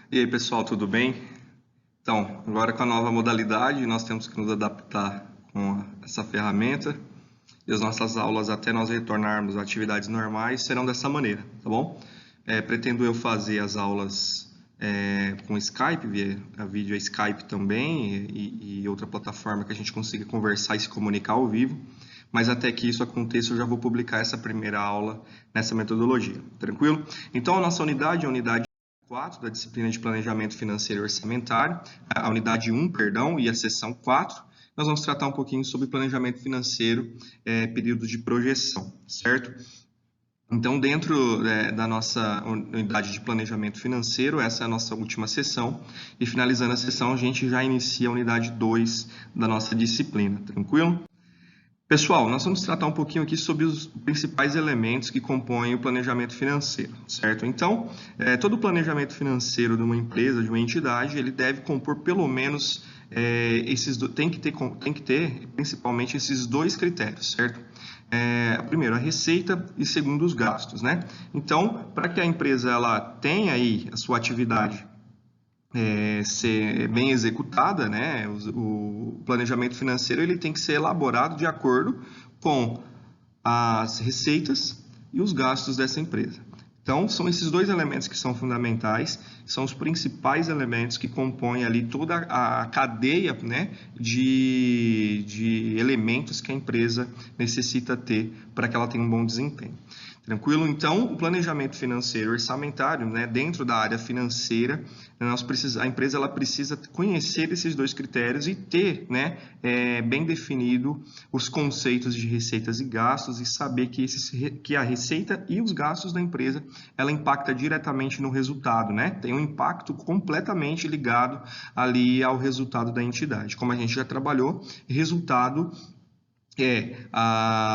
E aí, pessoal, tudo bem? Então, agora com a nova modalidade, nós temos que nos adaptar com essa ferramenta e as nossas aulas, até nós retornarmos a atividades normais, serão dessa maneira, tá bom? Pretendo eu fazer as aulas com Skype, via vídeo Skype também e outra plataforma que a gente consiga conversar e se comunicar ao vivo, mas até que isso aconteça, eu já vou publicar essa primeira aula nessa metodologia, tranquilo? Então, a nossa unidade é a unidade 4 da disciplina de Planejamento Financeiro e Orçamentário, a unidade 1, perdão, e a seção 4, nós vamos tratar um pouquinho sobre planejamento financeiro, período de projeção, certo? Então, dentro da nossa unidade de planejamento financeiro, essa é a nossa última sessão, e finalizando a sessão, a gente já inicia a unidade 2 da nossa disciplina, tranquilo? Pessoal, nós vamos tratar um pouquinho aqui sobre os principais elementos que compõem o planejamento financeiro, certo? Então, todo planejamento financeiro de uma empresa, de uma entidade, ele deve compor pelo menos tem que ter principalmente esses dois critérios, certo? Primeiro, a receita e segundo, os gastos, né? Então, para que a empresa ela tenha aí a sua atividade ser bem executada, né? O planejamento financeiro ele tem que ser elaborado de acordo com as receitas e os gastos dessa empresa. Então, são esses dois elementos que são fundamentais, são os principais elementos que compõem ali toda a cadeia, né, de elementos que a empresa necessita ter para que ela tenha um bom desempenho. Tranquilo? Então, o planejamento financeiro orçamentário, né, dentro da área financeira, a empresa ela precisa conhecer esses dois critérios e ter, né, bem definido os conceitos de receitas e gastos e saber que a receita e os gastos da empresa ela impacta diretamente no resultado, né? Tem um impacto completamente ligado ali ao resultado da entidade. Como a gente já trabalhou, resultado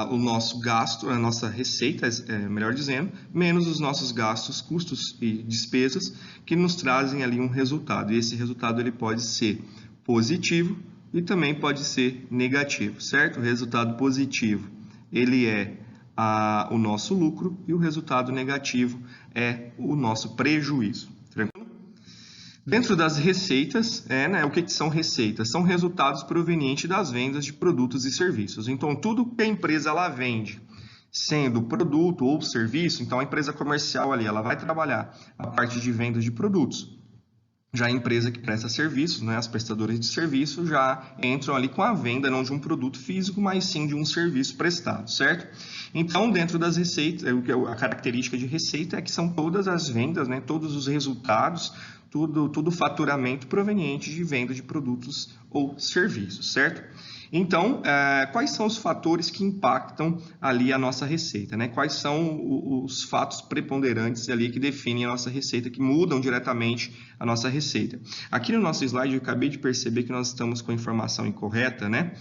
o nosso gasto, a nossa receita, melhor dizendo, menos os nossos gastos, custos e despesas que nos trazem ali um resultado. E esse resultado ele pode ser positivo e também pode ser negativo, certo? O resultado positivo ele é o nosso lucro e o resultado negativo é o nosso prejuízo. Tranquilo? Dentro das receitas, né, o que são receitas? São resultados provenientes das vendas de produtos e serviços. Então, tudo que a empresa ela vende, sendo produto ou serviço, então a empresa comercial ali, ela vai trabalhar a parte de vendas de produtos. Já a empresa que presta serviços, né, as prestadoras de serviço, já entram ali com a venda não de um produto físico, mas sim de um serviço prestado, certo? Então, dentro das receitas, a característica de receita é que são todas as vendas, né, todos os resultados, todo o faturamento proveniente de venda de produtos ou serviços, certo? Então, quais são os fatores que impactam ali a nossa receita, né? Quais são os fatos preponderantes ali que definem a nossa receita, que mudam diretamente a nossa receita? Aqui no nosso slide eu acabei de perceber que nós estamos com a informação incorreta, né?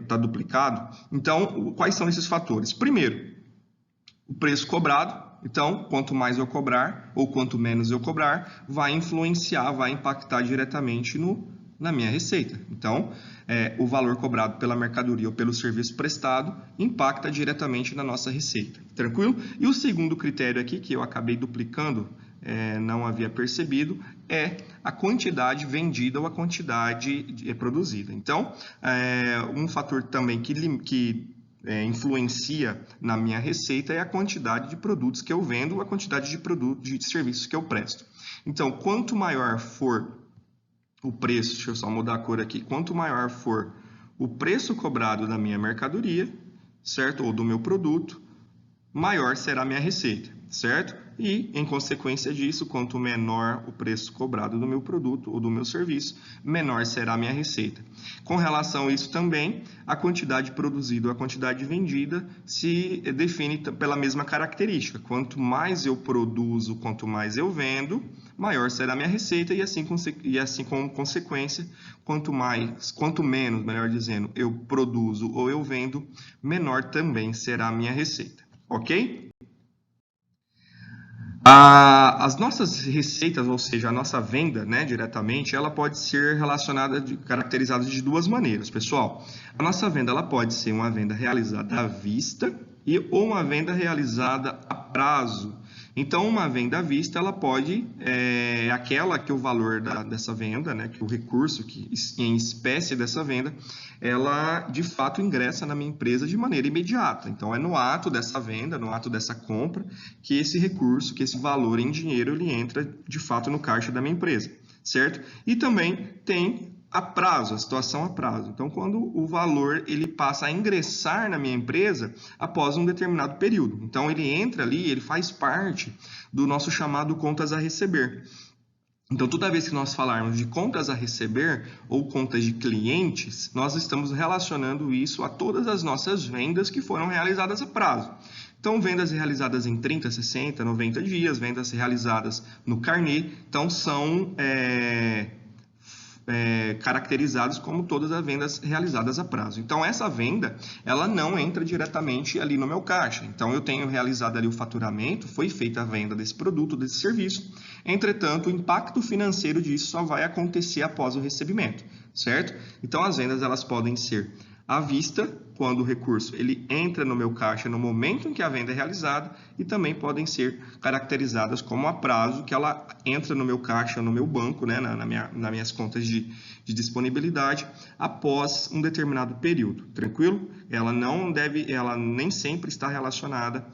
Tá duplicado. Então, quais são esses fatores? Primeiro, o preço cobrado. Então, quanto mais eu cobrar ou quanto menos eu cobrar, vai influenciar, vai impactar diretamente na minha receita. Então, o valor cobrado pela mercadoria ou pelo serviço prestado impacta diretamente na nossa receita. Tranquilo? E o segundo critério aqui, que eu acabei duplicando, não havia percebido, é a quantidade vendida ou a quantidade produzida. Então, um fator também que influencia na minha receita é a quantidade de produtos que eu vendo, a quantidade de produtos, de serviços que eu presto. Então, quanto maior for o preço, deixa eu só mudar a cor aqui, quanto maior for o preço cobrado da minha mercadoria, certo? Ou do meu produto, maior será a minha receita, certo? E, em consequência disso, quanto menor o preço cobrado do meu produto ou do meu serviço, menor será a minha receita. Com relação a isso também, a quantidade produzida ou a quantidade vendida se define pela mesma característica. Quanto mais eu produzo, quanto mais eu vendo, maior será a minha receita e assim como consequência, quanto menos, melhor dizendo, eu produzo ou eu vendo, menor também será a minha receita. Ok? As nossas receitas, ou seja, a nossa venda, né, diretamente, ela pode ser caracterizada de duas maneiras, pessoal. A nossa venda ela pode ser uma venda realizada à vista ou uma venda realizada a prazo. Então, uma venda à vista, ela pode, aquela que o valor dessa venda, né, que o recurso que, em espécie dessa venda, ela de fato ingressa na minha empresa de maneira imediata. Então, é no ato dessa venda, no ato dessa compra, que esse recurso, que esse valor em dinheiro, ele entra de fato no caixa da minha empresa, certo? E também tem a prazo, a situação a prazo. Então, quando o valor ele passa a ingressar na minha empresa após um determinado período. Então, ele entra ali, ele faz parte do nosso chamado contas a receber. Então, toda vez que nós falarmos de contas a receber ou contas de clientes, nós estamos relacionando isso a todas as nossas vendas que foram realizadas a prazo. Então, vendas realizadas em 30, 60, 90 dias, vendas realizadas no carnê, então são caracterizados como todas as vendas realizadas a prazo. Então, essa venda, ela não entra diretamente ali no meu caixa. Então, eu tenho realizado ali o faturamento, foi feita a venda desse produto, desse serviço. Entretanto, o impacto financeiro disso só vai acontecer após o recebimento, certo? Então, as vendas, elas podem ser à vista, quando o recurso ele entra no meu caixa no momento em que a venda é realizada, e também podem ser caracterizadas como a prazo, que ela entra no meu caixa, no meu banco, né, nas minhas contas de disponibilidade, após um determinado período, tranquilo? Ela nem sempre está relacionada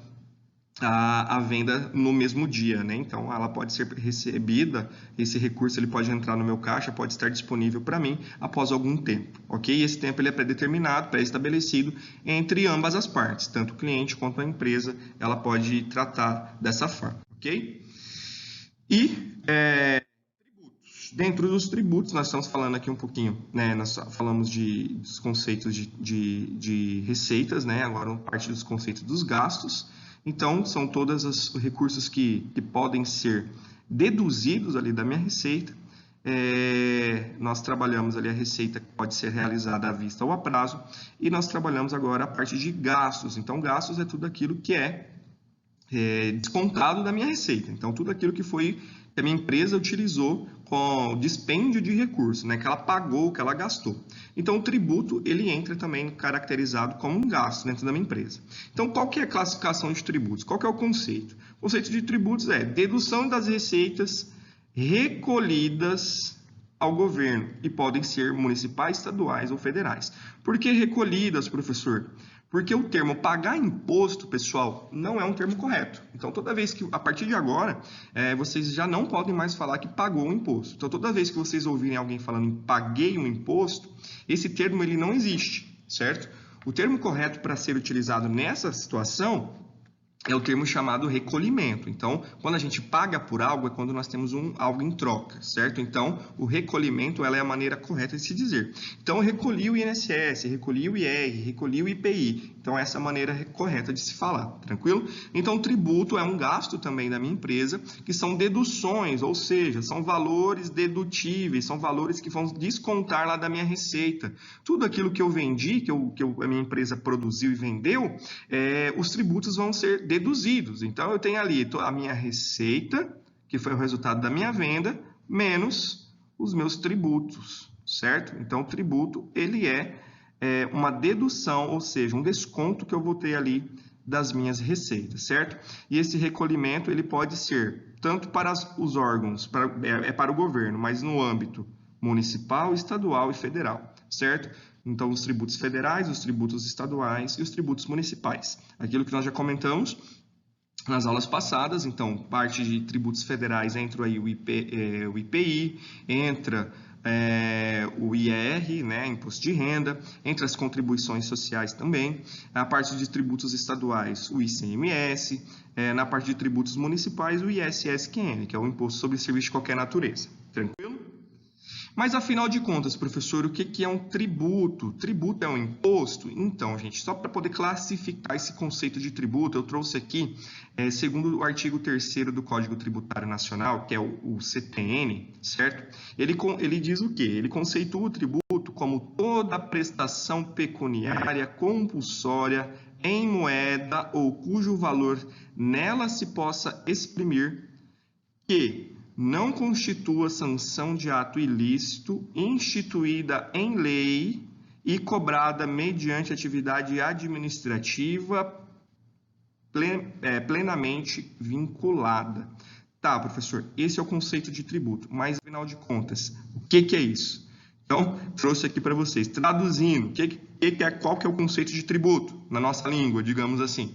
a venda no mesmo dia, né? Então, ela pode ser recebida, esse recurso ele pode entrar no meu caixa, pode estar disponível para mim após algum tempo, ok? Esse tempo ele é pré-determinado, pré-estabelecido entre ambas as partes, tanto o cliente quanto a empresa, ela pode tratar dessa forma, ok? E dentro dos tributos, nós estamos falando aqui um pouquinho, né? Nós falamos dos conceitos de receitas, né? Agora, parte dos conceitos dos gastos. Então, são todos os recursos que podem ser deduzidos ali da minha receita. Nós trabalhamos ali a receita que pode ser realizada à vista ou a prazo. E nós trabalhamos agora a parte de gastos. Então, gastos é tudo aquilo que é descontado da minha receita. Então, tudo aquilo que a minha empresa utilizou com dispêndio de recursos, né, que ela pagou, que ela gastou. Então, o tributo, ele entra também caracterizado como um gasto dentro da minha empresa. Então, qual que é a classificação de tributos? Qual que é o conceito? O conceito de tributos é dedução das receitas recolhidas ao governo, e podem ser municipais, estaduais ou federais. Por que recolhidas, professor? Porque o termo pagar imposto, pessoal, não é um termo correto. Então, toda vez que, a partir de agora, vocês já não podem mais falar que pagou um imposto. Então, toda vez que vocês ouvirem alguém falando em paguei um imposto, esse termo ele não existe, certo? O termo correto para ser utilizado nessa situação é o termo chamado recolhimento. Então, quando a gente paga por algo, é quando nós temos algo em troca, certo? Então, o recolhimento ela é a maneira correta de se dizer. Então, eu recolhi o INSS, recolhi o IR, recolhi o IPI. Então, essa é a maneira correta de se falar, tranquilo? Então, tributo é um gasto também da minha empresa, que são deduções, ou seja, são valores dedutíveis, são valores que vão descontar lá da minha receita. Tudo aquilo que eu vendi, que a minha empresa produziu e vendeu, os tributos vão ser deduzidos. Então, eu tenho ali a minha receita, que foi o resultado da minha venda, menos os meus tributos, certo? Então, o tributo, ele é uma dedução, ou seja, um desconto que eu vou ter ali das minhas receitas, certo? E esse recolhimento, ele pode ser tanto para os órgãos, para o governo, mas no âmbito municipal, estadual e federal, certo? Então, os tributos federais, os tributos estaduais e os tributos municipais. Aquilo que nós já comentamos nas aulas passadas, então, parte de tributos federais entra aí o IPI, entra o IR, né, Imposto de Renda, entre as contribuições sociais também, a parte de tributos estaduais, o ICMS, na parte de tributos municipais, o ISSQN, que é o Imposto sobre Serviço de Qualquer Natureza. Tranquilo? Mas, afinal de contas, professor, o que é um tributo? Tributo é um imposto? Então, gente, só para poder classificar esse conceito de tributo, eu trouxe aqui, segundo o artigo 3º do Código Tributário Nacional, que é o CTN, certo? Ele diz o quê? Ele conceitua o tributo como toda prestação pecuniária compulsória em moeda ou cujo valor nela se possa exprimir que não constitua sanção de ato ilícito instituída em lei e cobrada mediante atividade administrativa plenamente vinculada. Tá, professor, esse é o conceito de tributo, mas afinal de contas, o que é isso? Então, trouxe aqui para vocês, traduzindo, qual que é o conceito de tributo na nossa língua, digamos assim.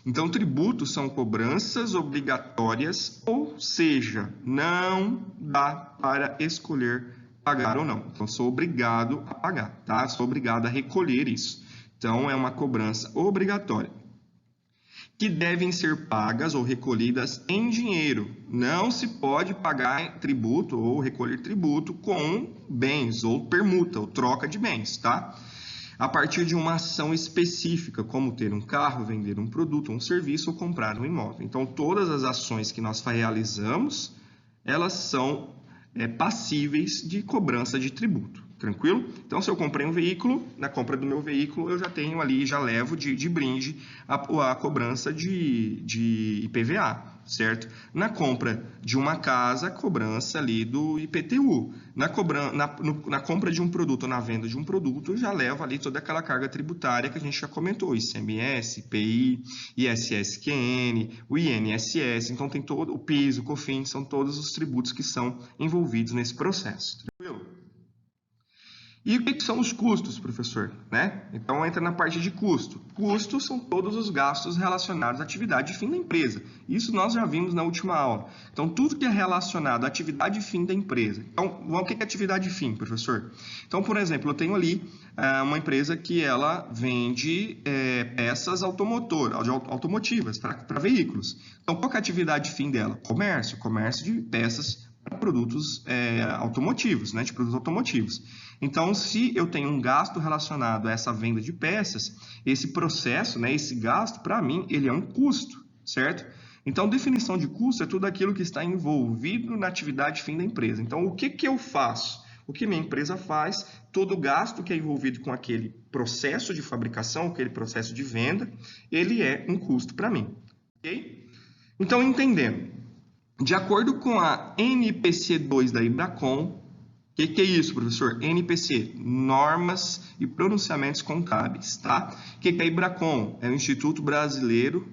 Então, tributos são cobranças obrigatórias, ou seja, não dá para escolher pagar ou não. Então, sou obrigado a pagar, tá? Sou obrigado a recolher isso. Então, é uma cobrança obrigatória, que devem ser pagas ou recolhidas em dinheiro. Não se pode pagar tributo ou recolher tributo com bens ou permuta ou troca de bens, tá? A partir de uma ação específica, como ter um carro, vender um produto, um serviço ou comprar um imóvel. Então, todas as ações que nós realizamos, elas são passíveis de cobrança de tributo. Tranquilo? Então, se eu comprei um veículo, na compra do meu veículo, eu já tenho ali, já levo de brinde a cobrança de IPVA, certo? Na compra de uma casa, a cobrança ali do IPTU. Na compra de um produto ou na venda de um produto, eu já levo ali toda aquela carga tributária que a gente já comentou, ICMS, IPI, ISSQN, o INSS, então tem todo o PIS, o COFINS, são todos os tributos que são envolvidos nesse processo. Tranquilo? E o que são os custos, professor? Né? Então, entra na parte de custo. Custos são todos os gastos relacionados à atividade fim da empresa. Isso nós já vimos na última aula. Então, tudo que é relacionado à atividade fim da empresa. Então, o que é atividade fim, professor? Então, por exemplo, eu tenho ali uma empresa que ela vende peças automotivas para veículos. Então, qual é a atividade fim dela? Comércio de peças para produtos automotivos, né, de produtos automotivos. Então, se eu tenho um gasto relacionado a essa venda de peças, esse processo, né, esse gasto, para mim, ele é um custo, certo? Então, definição de custo é tudo aquilo que está envolvido na atividade fim da empresa. Então, o que eu faço? O que minha empresa faz? Todo gasto que é envolvido com aquele processo de fabricação, aquele processo de venda, ele é um custo para mim, ok? Então, entendendo. De acordo com a NPC 2 da IBRACON, o que é isso, professor? NPC, Normas e Pronunciamentos Contábeis, tá? O que é a IBRACON? É o Instituto Brasileiro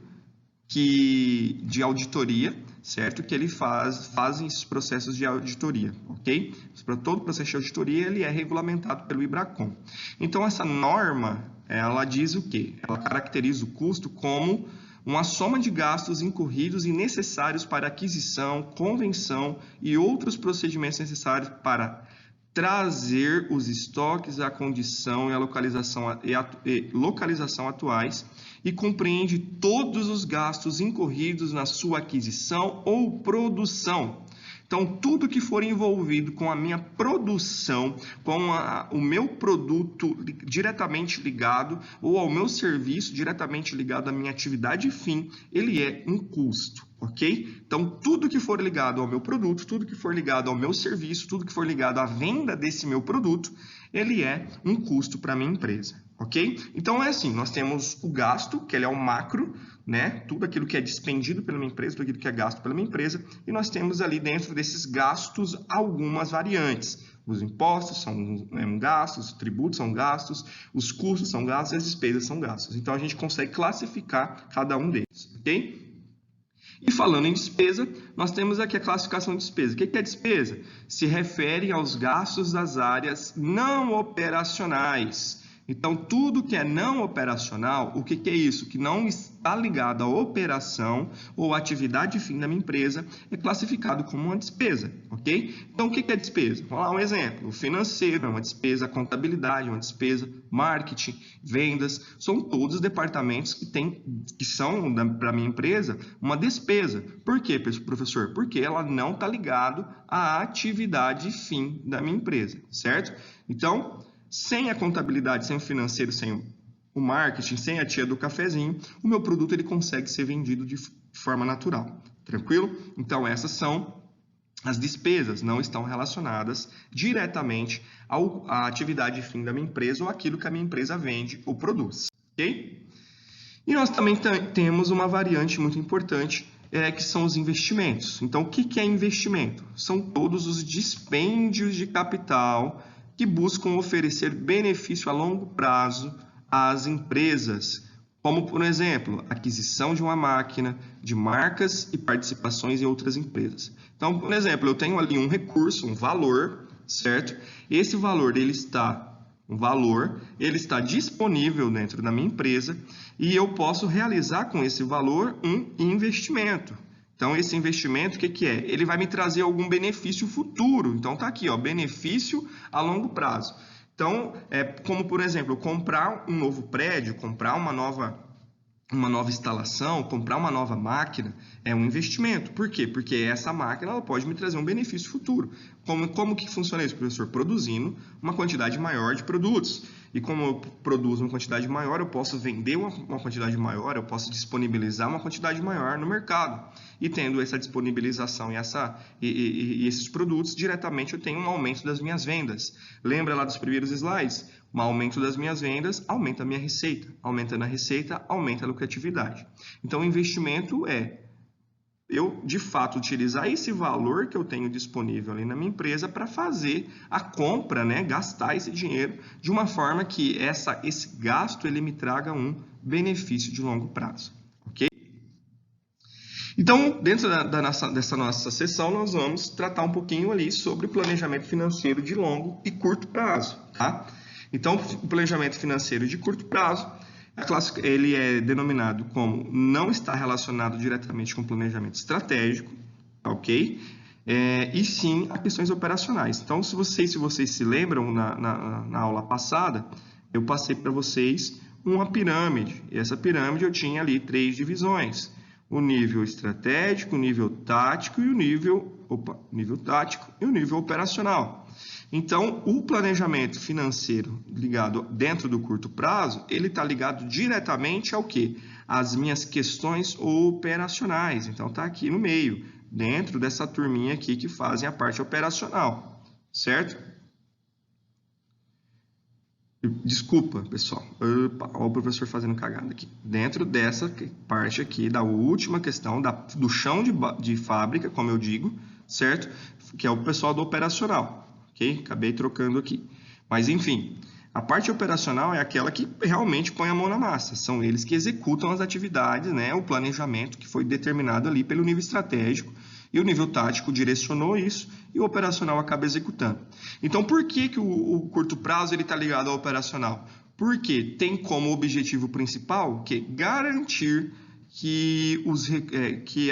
de Auditoria, certo? Que ele fazem esses processos de auditoria, ok? Para todo processo de auditoria, ele é regulamentado pelo IBRACON. Então, essa norma, ela diz o quê? Ela caracteriza o custo como uma soma de gastos incorridos e necessários para aquisição, convenção e outros procedimentos necessários para trazer os estoques à condição e à localização atuais e compreende todos os gastos incorridos na sua aquisição ou produção. Então, tudo que for envolvido com a minha produção, com o meu produto diretamente ligado ou ao meu serviço diretamente ligado à minha atividade fim, ele é um custo, ok? Então, tudo que for ligado ao meu produto, tudo que for ligado ao meu serviço, tudo que for ligado à venda desse meu produto, ele é um custo para a minha empresa, ok? Então, é assim, nós temos o gasto, que ele é o macro, né? Tudo aquilo que é dispendido pela minha empresa, tudo aquilo que é gasto pela minha empresa, e nós temos ali dentro desses gastos algumas variantes. Os impostos são gastos, os tributos são gastos, os custos são gastos e as despesas são gastos. Então, a gente consegue classificar cada um deles, ok? E falando em despesa, nós temos aqui a classificação de despesa. O que é despesa? Se refere aos gastos das áreas não operacionais. Então, tudo que é não operacional, o que é isso? Que não está ligado à operação ou atividade fim da minha empresa, é classificado como uma despesa, ok? Então, o que é despesa? Vamos lá, um exemplo. O financeiro é uma despesa, a contabilidade é uma despesa, marketing, vendas, são todos departamentos que são, para a minha empresa, uma despesa. Por quê, professor? Porque ela não está ligado à atividade fim da minha empresa, certo? Então, sem a contabilidade, sem o financeiro, sem o marketing, sem a tia do cafezinho, o meu produto ele consegue ser vendido de forma natural. Tranquilo? Então, essas são as despesas, não estão relacionadas diretamente à atividade fim da minha empresa ou aquilo que a minha empresa vende ou produz. Ok? E nós também temos uma variante muito importante, que são os investimentos. Então, o que é investimento? São todos os dispêndios de capital que buscam oferecer benefício a longo prazo às empresas como, por exemplo, aquisição de uma máquina, de marcas e participações em outras empresas. Então, por exemplo, eu tenho ali um recurso, um valor, certo? Esse valor, ele está disponível dentro da minha empresa e eu posso realizar com esse valor um investimento. Então, esse investimento, o que é? Ele vai me trazer algum benefício futuro. Então, tá aqui, ó, benefício a longo prazo. Então, como, por exemplo, comprar um novo prédio, comprar uma nova instalação, comprar uma nova máquina, é um investimento. Por quê? Porque essa máquina ela pode me trazer um benefício futuro. Como que funciona isso, professor? Produzindo uma quantidade maior de produtos. E como eu produzo uma quantidade maior, eu posso vender uma quantidade maior, eu posso disponibilizar uma quantidade maior no mercado. E tendo essa disponibilização e esses produtos, diretamente eu tenho um aumento das minhas vendas. Lembra lá dos primeiros slides? Um aumento das minhas vendas aumenta a minha receita. Aumentando a receita, aumenta a lucratividade. Então, o investimento é eu, de fato, utilizar esse valor que eu tenho disponível ali na minha empresa para fazer a compra, né? Gastar esse dinheiro de uma forma que esse gasto ele me traga um benefício de longo prazo. Ok? Então, dentro dessa nossa sessão, nós vamos tratar um pouquinho ali sobre o planejamento financeiro de longo e curto prazo. Tá? Então, o planejamento financeiro de curto prazo, ele é denominado como não está relacionado diretamente com planejamento estratégico, ok? E sim a questões operacionais. Então, se vocês se lembram, na aula passada, eu passei para vocês uma pirâmide. E essa pirâmide eu tinha ali 3 divisões. O nível estratégico, o nível tático e o nível operacional. Então, o planejamento financeiro ligado dentro do curto prazo, ele está ligado diretamente ao quê? Às minhas questões operacionais. Então, está aqui no meio, dentro dessa turminha aqui que fazem a parte operacional, certo? Desculpa, pessoal. Opa, olha o professor fazendo cagada aqui. Dentro dessa parte aqui, da última questão, do chão de fábrica, como eu digo, certo? Que é o pessoal do operacional. Ok? Acabei trocando aqui. Mas, enfim, a parte operacional é aquela que realmente põe a mão na massa. São eles que executam as atividades, né? O planejamento que foi determinado ali pelo nível estratégico. E o nível tático direcionou isso e o operacional acaba executando. Então, por que o curto prazo está ligado ao operacional? Porque tem como objetivo principal que garantir que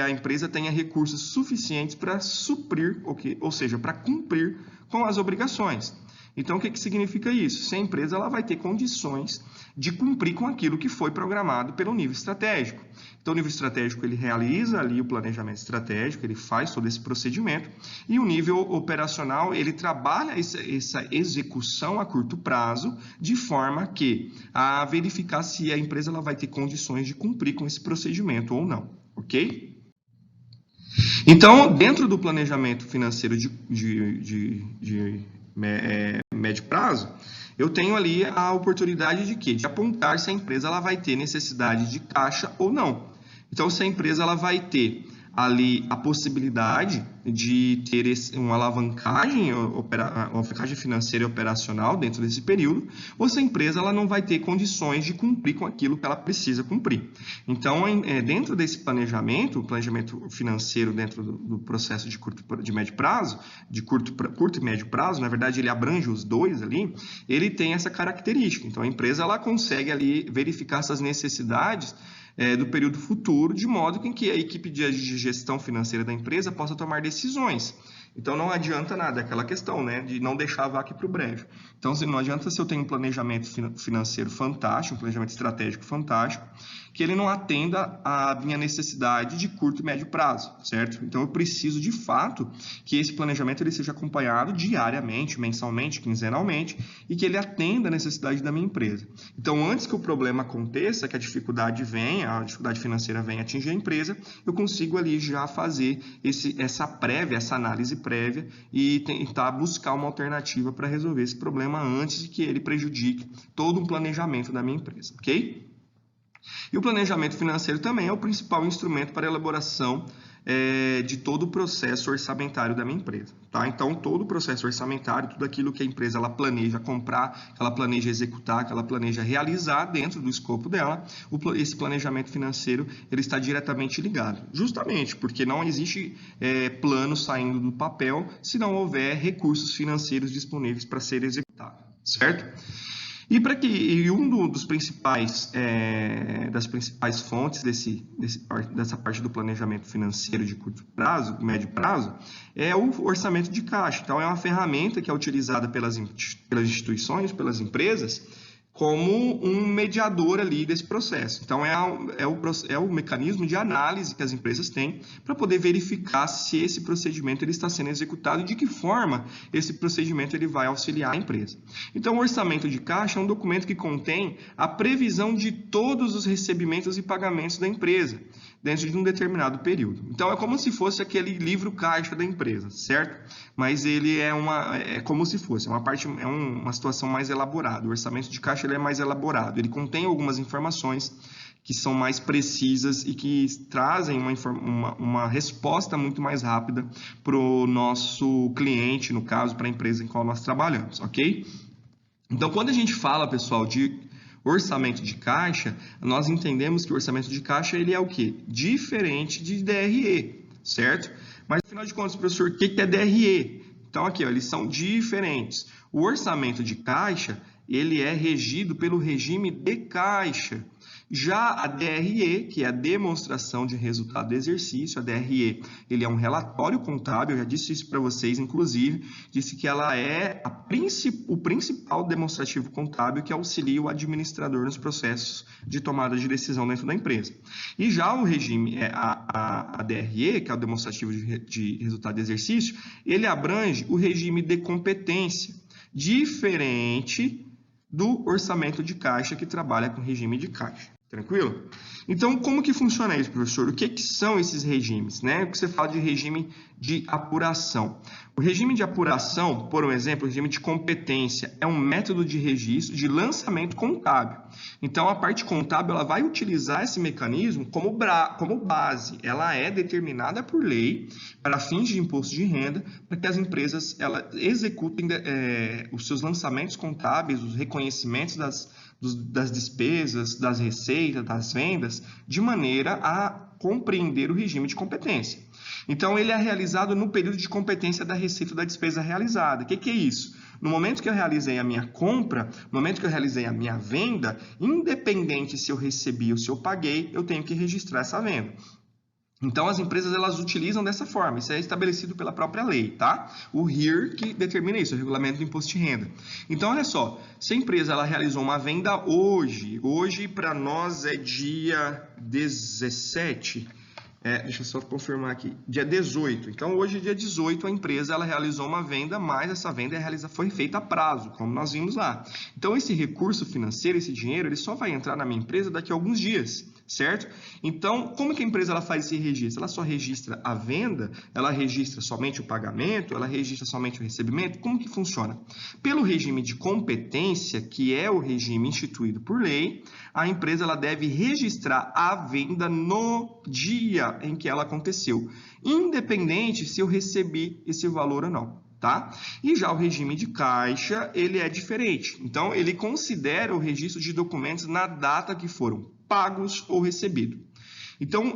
a empresa tenha recursos suficientes para suprir, ou seja, para cumprir com as obrigações. Então, o que significa isso? Se a empresa ela vai ter condições de cumprir com aquilo que foi programado pelo nível estratégico. Então, o nível estratégico ele realiza ali o planejamento estratégico, ele faz todo esse procedimento, e o nível operacional ele trabalha essa execução a curto prazo, de forma a verificar se a empresa ela vai ter condições de cumprir com esse procedimento ou não, ok? Então, dentro do planejamento financeiro de médio prazo, eu tenho ali a oportunidade de quê? De apontar se a empresa ela vai ter necessidade de caixa ou não. Então, se a empresa ela vai ter ali a possibilidade de ter uma alavancagem financeira e operacional dentro desse período, ou se a empresa ela não vai ter condições de cumprir com aquilo que ela precisa cumprir. Então, dentro desse planejamento, o planejamento financeiro dentro do processo de médio prazo, de curto e médio prazo, na verdade ele abrange os dois ali, ele tem essa característica. Então, a empresa ela consegue ali verificar essas necessidades do período futuro, de modo que a equipe de gestão financeira da empresa possa tomar decisões. Então, não adianta nada, aquela questão, né, de não deixar a vaca para o brejo. Então, não adianta se eu tenho um planejamento financeiro fantástico, um planejamento estratégico fantástico, que ele não atenda à minha necessidade de curto e médio prazo, certo? Então, eu preciso, de fato, que esse planejamento ele seja acompanhado diariamente, mensalmente, quinzenalmente, e que ele atenda à necessidade da minha empresa. Então, antes que o problema aconteça, que a dificuldade financeira venha atingir a empresa, eu consigo ali já fazer essa análise prévia e tentar buscar uma alternativa para resolver esse problema antes de que ele prejudique todo o planejamento da minha empresa, ok? E o planejamento financeiro também é o principal instrumento para a elaboração de todo o processo orçamentário da minha empresa, tá? Então, todo o processo orçamentário, tudo aquilo que a empresa ela planeja comprar, que ela planeja executar, que ela planeja realizar dentro do escopo dela, esse planejamento financeiro ele está diretamente ligado, justamente porque não existe plano saindo do papel se não houver recursos financeiros disponíveis para ser executado, certo? E dos principais das principais fontes dessa parte do planejamento financeiro de curto prazo, médio prazo, é o orçamento de caixa. Então, é uma ferramenta que é utilizada pelas instituições, pelas empresas, como um mediador ali desse processo. Então, é o mecanismo de análise que as empresas têm para poder verificar se esse procedimento ele está sendo executado e de que forma esse procedimento ele vai auxiliar a empresa. Então, o orçamento de caixa é um documento que contém a previsão de todos os recebimentos e pagamentos da empresa dentro de um determinado período. Então, é como se fosse aquele livro caixa da empresa, certo? Mas ele é como se fosse, uma situação mais elaborada. O orçamento de caixa ele é mais elaborado, ele contém algumas informações que são mais precisas e que trazem uma resposta muito mais rápida para o nosso cliente, no caso, para a empresa em qual nós trabalhamos, ok? Então, quando a gente fala, pessoal, de orçamento de caixa, nós entendemos que o orçamento de caixa ele é o quê? Diferente de DRE, certo? Mas, afinal de contas, professor, o que é DRE? Então, aqui, ó, eles são diferentes. O orçamento de caixa, ele é regido pelo regime de caixa. Já a DRE, que é a demonstração de resultado do exercício, a DRE, ele é um relatório contábil, eu já disse isso para vocês, inclusive, disse que ela é o principal demonstrativo contábil que auxilia o administrador nos processos de tomada de decisão dentro da empresa. E já o regime, a DRE, que é o demonstrativo de resultado do exercício, ele abrange o regime de competência, diferente do orçamento de caixa, que trabalha com regime de caixa. Tranquilo? Então, como que funciona isso, professor? O que são esses regimes, né? O que você fala de regime de apuração? O regime de apuração, por exemplo, o regime de competência, é um método de registro de lançamento contábil. Então, a parte contábil ela vai utilizar esse mecanismo como base. Ela é determinada por lei para fins de imposto de renda, para que as empresas executem os seus lançamentos contábeis, os reconhecimentos das despesas, das receitas, das vendas, de maneira a compreender o regime de competência. Então, ele é realizado no período de competência da receita da despesa realizada. O que é isso? No momento que eu realizei a minha compra, no momento que eu realizei a minha venda, independente se eu recebi ou se eu paguei, eu tenho que registrar essa venda. Então, as empresas elas utilizam dessa forma, isso é estabelecido pela própria lei, tá? O RIR que determina isso, o Regulamento do Imposto de Renda. Então, olha só, se a empresa ela realizou uma venda hoje para nós é dia 17, deixa eu só confirmar aqui, dia 18. Então, hoje, dia 18, a empresa ela realizou uma venda, mas essa venda foi feita a prazo, como nós vimos lá. Então, esse recurso financeiro, esse dinheiro, ele só vai entrar na minha empresa daqui a alguns dias, certo? Então, como que a empresa ela faz esse registro? Ela só registra a venda? Ela registra somente o pagamento? Ela registra somente o recebimento? Como que funciona? Pelo regime de competência, que é o regime instituído por lei, a empresa ela deve registrar a venda no dia em que ela aconteceu, independente se eu recebi esse valor ou não. Tá? E já o regime de caixa, ele é diferente. Então, ele considera o registro de documentos na data que foram pagos ou recebidos. Então,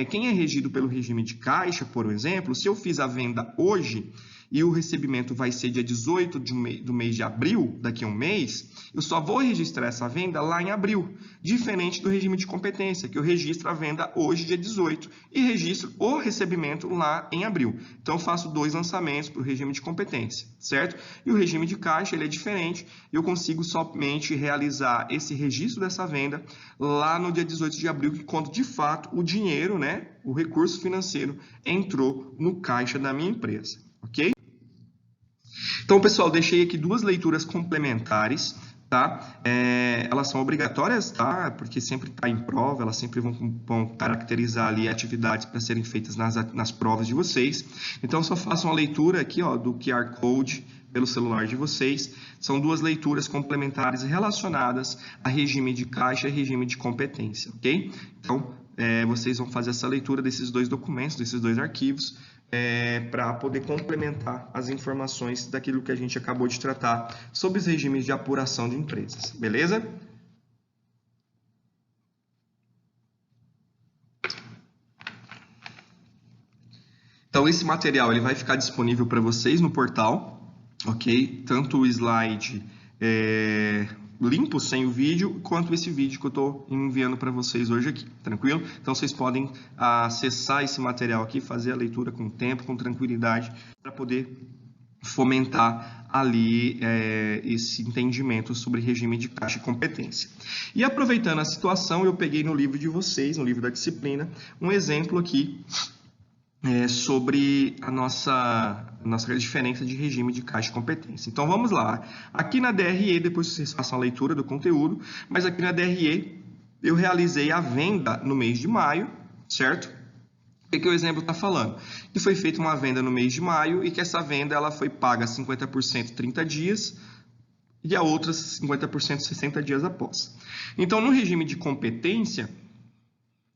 quem é regido pelo regime de caixa, por exemplo, se eu fiz a venda hoje e o recebimento vai ser dia 18 do mês de abril, daqui a um mês, eu só vou registrar essa venda lá em abril, diferente do regime de competência, que eu registro a venda hoje, dia 18, e registro o recebimento lá em abril. Então, eu faço 2 lançamentos para o regime de competência, certo? E o regime de caixa, ele é diferente, eu consigo somente realizar esse registro dessa venda lá no dia 18 de abril, quando, de fato, o dinheiro, né, o recurso financeiro entrou no caixa da minha empresa, ok? Então, pessoal, deixei aqui 2 leituras complementares, tá? Elas são obrigatórias, tá? Porque sempre está em prova, elas sempre vão caracterizar ali atividades para serem feitas nas provas de vocês. Então, só façam a leitura aqui, ó, do QR Code pelo celular de vocês. São 2 leituras complementares relacionadas a regime de caixa e regime de competência, ok? Então, vocês vão fazer essa leitura desses dois documentos, desses dois arquivos, para poder complementar as informações daquilo que a gente acabou de tratar sobre os regimes de apuração de empresas, beleza? Então, esse material ele vai ficar disponível para vocês no portal, ok? Tanto o slide limpo, sem o vídeo, quanto esse vídeo que eu estou enviando para vocês hoje aqui, tranquilo? Então, vocês podem acessar esse material aqui, fazer a leitura com tempo, com tranquilidade, para poder fomentar ali esse entendimento sobre regime de caixa e competência. E aproveitando a situação, eu peguei no livro de vocês, no livro da disciplina, um exemplo aqui sobre a nossa diferença de regime de caixa e competência. Então, vamos lá. Aqui na DRE, depois vocês façam a leitura do conteúdo, mas aqui na DRE eu realizei a venda no mês de maio, certo? O que o exemplo está falando? Que foi feita uma venda no mês de maio e que essa venda ela foi paga 50% 30 dias e a outra 50% 60 dias após. Então, no regime de competência,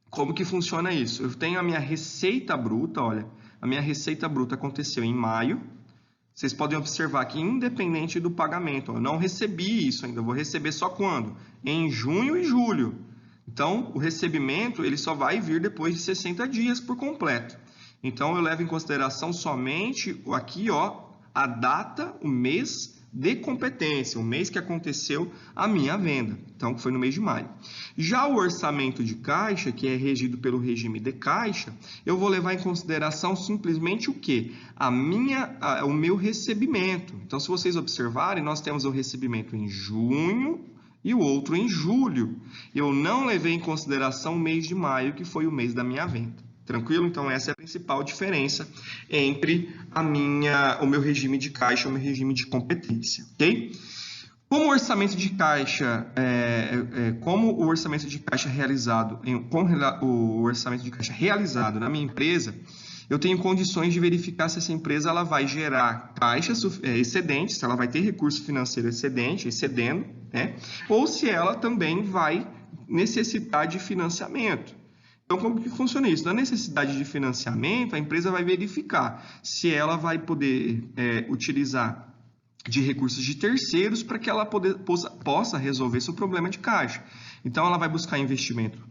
como que funciona isso? Eu tenho a minha receita bruta, olha, a minha receita bruta aconteceu em maio. Vocês podem observar que independente do pagamento, eu não recebi isso ainda, eu vou receber só quando? Em junho e julho. Então, o recebimento ele só vai vir depois de 60 dias por completo. Então, eu levo em consideração somente aqui, ó, a data, o mês de competência, o mês que aconteceu a minha venda. Então, que foi no mês de maio. Já o orçamento de caixa, que é regido pelo regime de caixa, eu vou levar em consideração simplesmente o quê? O meu recebimento. Então, se vocês observarem, nós temos o recebimento em junho e o outro em julho. Eu não levei em consideração o mês de maio, que foi o mês da minha venda. Tranquilo? Então, essa é a principal diferença entre o meu regime de caixa e o meu regime de competência, ok? Como o orçamento de caixa, realizado na minha empresa, eu tenho condições de verificar se essa empresa ela vai gerar caixa excedente, se ela vai ter recurso financeiro excedendo, né? Ou se ela também vai necessitar de financiamento. Então, como que funciona isso? Na necessidade de financiamento, a empresa vai verificar se ela vai poder utilizar de recursos de terceiros para que ela possa resolver seu problema de caixa. Então, ela vai buscar investimento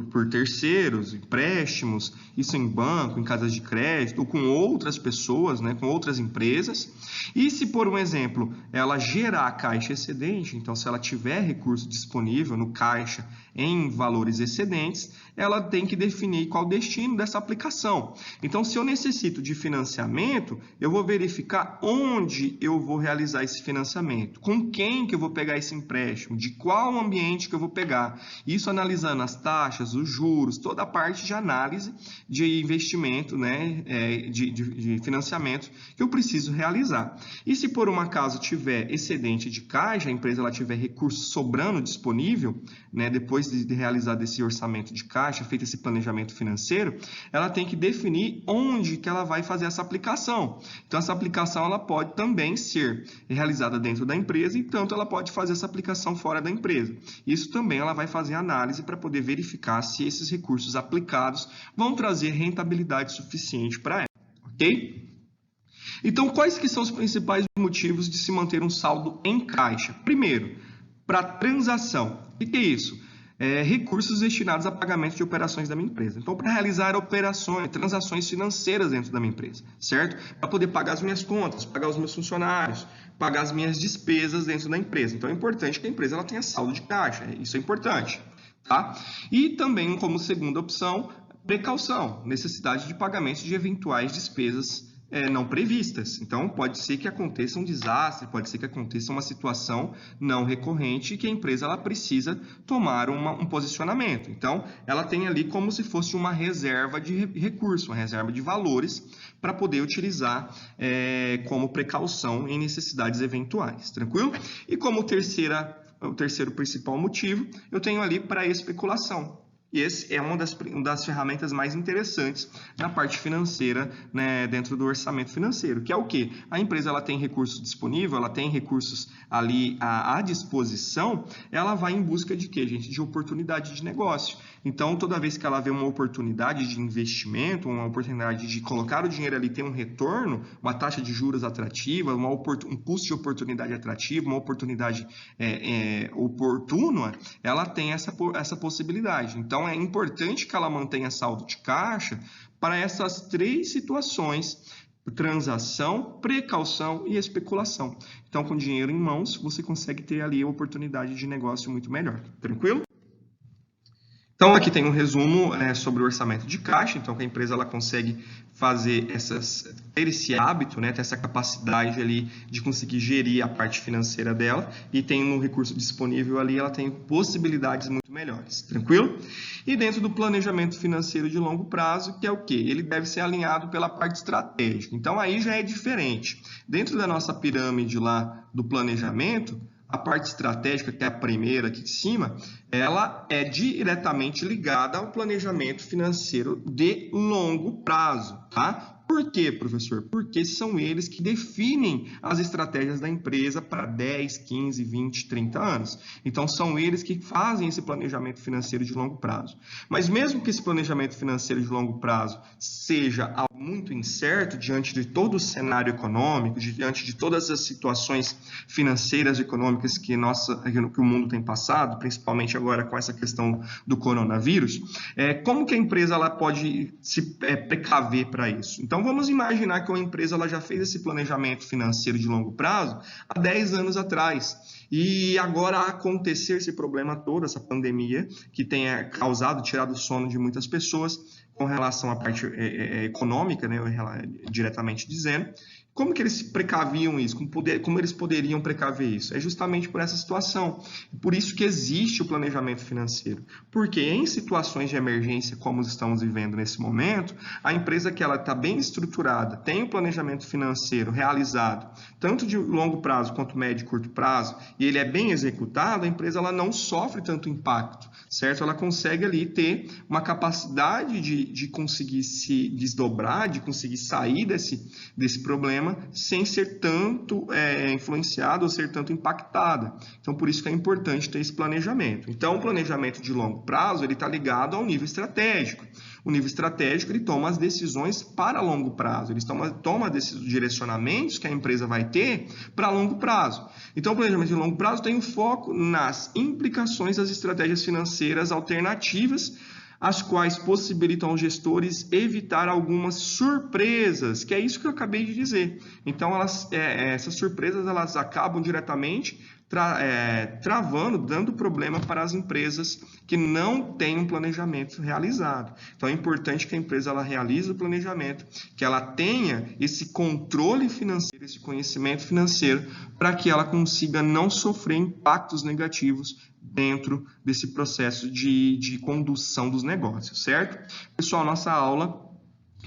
por terceiros, empréstimos, isso em banco, em casas de crédito, ou com outras pessoas, né, com outras empresas. E se, por um exemplo, ela gerar caixa excedente, então se ela tiver recurso disponível no caixa em valores excedentes, ela tem que definir qual o destino dessa aplicação. Então, se eu necessito de financiamento, eu vou verificar onde eu vou realizar esse financiamento, com quem que eu vou pegar esse empréstimo, de qual ambiente que eu vou pegar. Isso analisando as taxas, os juros, toda a parte de análise de investimento, né, de financiamento que eu preciso realizar. E se por um acaso tiver excedente de caixa, a empresa ela tiver recurso sobrando disponível, né, depois de realizar esse orçamento de caixa, feito esse planejamento financeiro, ela tem que definir onde que ela vai fazer essa aplicação. Então, essa aplicação ela pode também ser realizada dentro da empresa e tanto ela pode fazer essa aplicação fora da empresa. Isso também ela vai fazer análise para poder verificar se esses recursos aplicados vão trazer rentabilidade suficiente para ela, ok? Então, quais que são os principais motivos de se manter um saldo em caixa? Primeiro, para transação. O que é isso? Recursos destinados a pagamento de operações da minha empresa. Então, para realizar transações financeiras dentro da minha empresa, certo? Para poder pagar as minhas contas, pagar os meus funcionários, pagar as minhas despesas dentro da empresa. Então, é importante que a empresa ela tenha saldo de caixa. Isso é importante, tá? E também, como segunda opção, precaução, necessidade de pagamento de eventuais despesas não previstas. Então, pode ser que aconteça um desastre, pode ser que aconteça uma situação não recorrente que a empresa ela precisa tomar um posicionamento. Então, ela tem ali como se fosse uma reserva de recurso, uma reserva de valores para poder utilizar como precaução em necessidades eventuais. Tranquilo? E como o terceiro principal motivo, eu tenho ali para especulação. E esse é uma das ferramentas mais interessantes na parte financeira, né, dentro do orçamento financeiro, que é o quê? A empresa ela tem recursos disponível, ela tem recursos ali à disposição, ela vai em busca de quê, gente? De oportunidade de negócio. Então, toda vez que ela vê uma oportunidade de investimento, uma oportunidade de colocar o dinheiro ali, ter um retorno, uma taxa de juros atrativa, um custo de oportunidade atrativo, uma oportunidade oportuna, ela tem essa possibilidade. Então, é importante que ela mantenha saldo de caixa para essas três situações: transação, precaução e especulação. Então, com dinheiro em mãos, você consegue ter ali a oportunidade de negócio muito melhor. Tranquilo? Então, aqui tem um resumo sobre o orçamento de caixa. Então, que a empresa ela consegue ter esse hábito, né, ter essa capacidade ali de conseguir gerir a parte financeira dela, e tem um recurso disponível ali, ela tem possibilidades muito melhores. Tranquilo? E dentro do planejamento financeiro de longo prazo, que é o quê? Ele deve ser alinhado pela parte estratégica. Então, aí já é diferente. Dentro da nossa pirâmide lá do planejamento, a parte estratégica, que é a primeira aqui de cima, ela é diretamente ligada ao planejamento financeiro de longo prazo, tá? Por quê, professor? Porque são eles que definem as estratégias da empresa para 10, 15, 20, 30 anos. Então, são eles que fazem esse planejamento financeiro de longo prazo. Mas mesmo que esse planejamento financeiro de longo prazo seja algo muito incerto diante de todo o cenário econômico, diante de todas as situações financeiras e econômicas que o mundo tem passado, principalmente agora com essa questão do coronavírus, como que a empresa ela pode se precaver para isso? Então, vamos imaginar que uma empresa ela já fez esse planejamento financeiro de longo prazo há 10 anos atrás. E agora acontecer esse problema todo, essa pandemia, que tenha tirado o sono de muitas pessoas com relação à parte econômica, né, diretamente dizendo. Como que eles precaviam isso? Como eles poderiam precaver isso? É justamente por essa situação. Por isso que existe o planejamento financeiro. Porque em situações de emergência, como estamos vivendo nesse momento, a empresa que ela está bem estruturada, tem o planejamento financeiro realizado, tanto de longo prazo quanto médio e curto prazo, e ele é bem executado, a empresa ela não sofre tanto impacto, certo? Ela consegue ali ter uma capacidade de conseguir se desdobrar, de conseguir sair desse problema, sem ser tanto influenciada ou ser tanto impactada. Então, por isso que é importante ter esse planejamento. Então, o planejamento de longo prazo ele está ligado ao nível estratégico. O nível estratégico ele toma as decisões para longo prazo, ele toma esses direcionamentos que a empresa vai ter para longo prazo. Então, o planejamento de longo prazo tem um foco nas implicações das estratégias financeiras alternativas, as quais possibilitam aos gestores evitar algumas surpresas, que é isso que eu acabei de dizer. Então, essas surpresas elas acabam diretamente travando, dando problema para as empresas que não têm um planejamento realizado. Então, é importante que a empresa ela realize o planejamento, que ela tenha esse controle financeiro, esse conhecimento financeiro, para que ela consiga não sofrer impactos negativos dentro desse processo de condução dos negócios, certo? Pessoal, nossa aula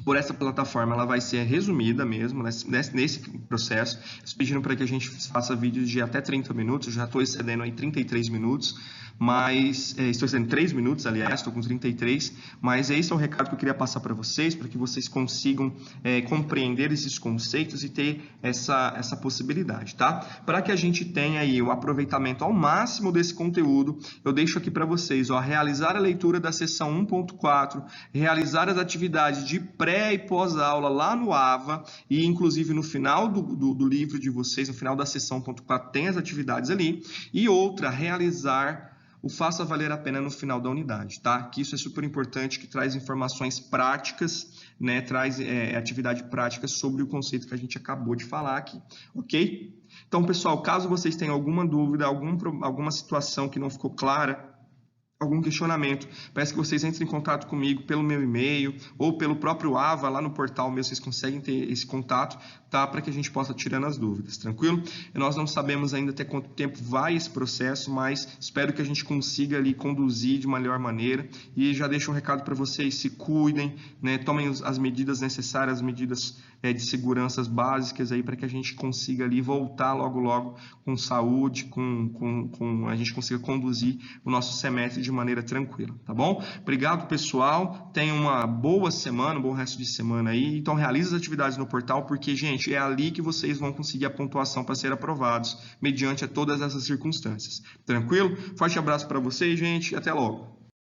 por essa plataforma ela vai ser resumida mesmo nesse processo. Eles pediram para que a gente faça vídeos de até 30 minutos, eu já estou excedendo aí 33 minutos, mas estou excedendo 3 minutos, aliás, estou com 33, mas esse é o recado que eu queria passar para vocês que vocês consigam compreender esses conceitos e ter essa possibilidade, tá? Para que a gente tenha aí o aproveitamento ao máximo desse conteúdo, eu deixo aqui para vocês, realizar a leitura da sessão 1.4, realizar as atividades de pré e pós-aula lá no AVA, e inclusive no final do livro de vocês, no final da sessão 1.4 tem as atividades ali, e outra, realizar o Faça Valer a Pena no final da unidade, tá? Que isso é super importante, que traz informações práticas, né? Traz atividade prática sobre o conceito que a gente acabou de falar aqui, ok? Então, pessoal, caso vocês tenham alguma dúvida, alguma situação que não ficou clara, algum questionamento, peço que vocês entrem em contato comigo pelo meu e-mail ou pelo próprio AVA, lá no portal mesmo, vocês conseguem ter esse contato, tá? Para que a gente possa tirando as dúvidas, tranquilo? E nós não sabemos ainda até quanto tempo vai esse processo, mas espero que a gente consiga ali conduzir de uma melhor maneira, e já deixo um recado para vocês: se cuidem, né? Tomem as medidas necessárias, as medidas de seguranças básicas aí para que a gente consiga ali voltar logo com saúde, a gente consiga conduzir o nosso semestre de maneira tranquila, tá bom? Obrigado, pessoal. Tenha uma boa semana, um bom resto de semana aí. Então, realize as atividades no portal, porque, gente, é ali que vocês vão conseguir a pontuação para ser aprovados, mediante todas essas circunstâncias. Tranquilo? Forte abraço para vocês, gente, e até logo.